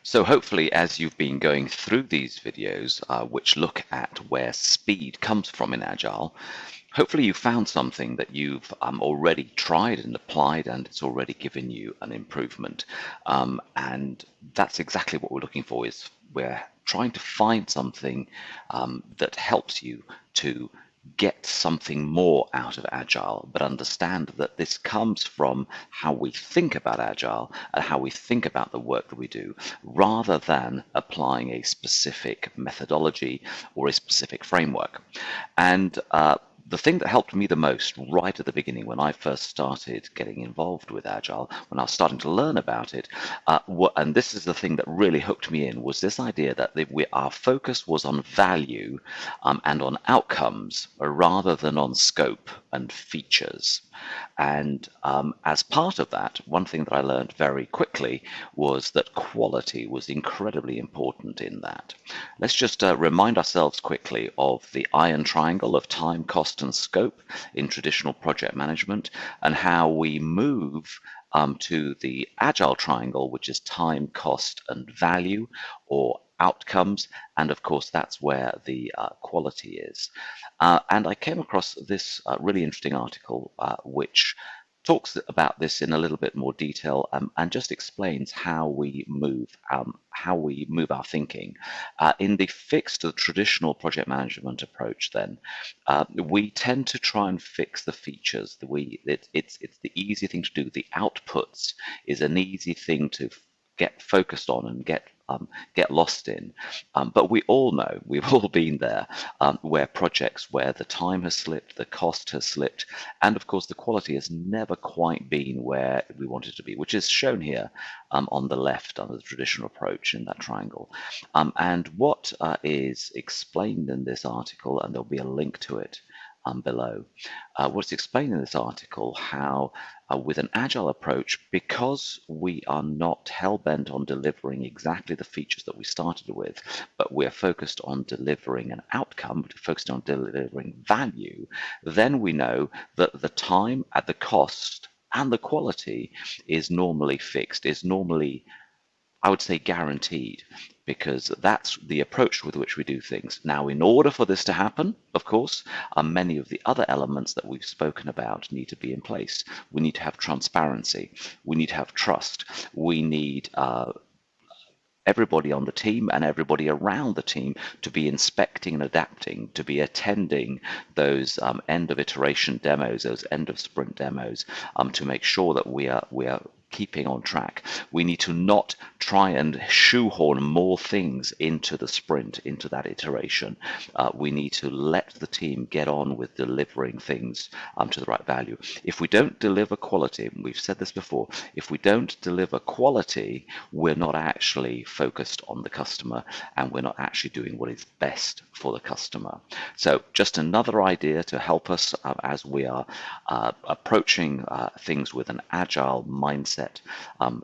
So hopefully, as you've been going through these videos, which look at where speed comes from in Agile, hopefully you found something that you've already tried and applied, and it's already given you an improvement. And that's exactly what we're looking for. Is we're trying to find something that helps you to get something more out of Agile, but understand that this comes from how we think about Agile and how we think about the work that we do, rather than applying a specific methodology or a specific framework. And the thing that helped me the most right at the beginning when I first started getting involved with Agile, when I was starting to learn about it, and this is the thing that really hooked me in, was this idea that our focus was on value and on outcomes rather than on scope and features. And as part of that, one thing that I learned very quickly was that quality was incredibly important in that. Let's just remind ourselves quickly of the iron triangle of time, cost, and scope in traditional project management, and how we move to the agile triangle, which is time, cost, and value, or outcomes. And of course, that's where the quality is. And I came across this really interesting article which talks about this in a little bit more detail, and just explains how we move our thinking. In the fixed, the traditional project management approach, then we tend to try and fix the features. It's the easy thing to do. The outputs is an easy thing to get focused on and get lost in. But we all know, we've all been there, where projects where the time has slipped, the cost has slipped, and of course the quality has never quite been where we want it to be, which is shown here on the left under the traditional approach in that triangle. And what is explained in this article, and there'll be a link to it below, what's explained in this article, how with an agile approach, because we are not hell-bent on delivering exactly the features that we started with, but we're focused on delivering an outcome, we're focused on delivering value, then we know that the time at the cost and the quality is normally fixed, is normally, I would say, guaranteed, because that's the approach with which we do things. Now, in order for this to happen, of course, many of the other elements that we've spoken about need to be in place. We need to have transparency. We need to have trust. We need everybody on the team and everybody around the team to be inspecting and adapting, to be attending those end of iteration demos, those end of sprint demos, to make sure that we are keeping on track. We need to not try and shoehorn more things into the sprint, into that iteration. We need to let the team get on with delivering things to the right value. If we don't deliver quality, and we've said this before, if we don't deliver quality, we're not actually focused on the customer, and we're not actually doing what is best for the customer. So just another idea to help us as we are approaching things with an agile mindset,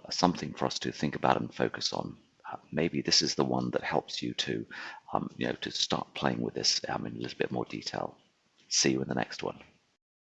something for us to think about and focus on. Maybe this is the one that helps you to, to start playing with this in a little bit more detail. See you in the next one.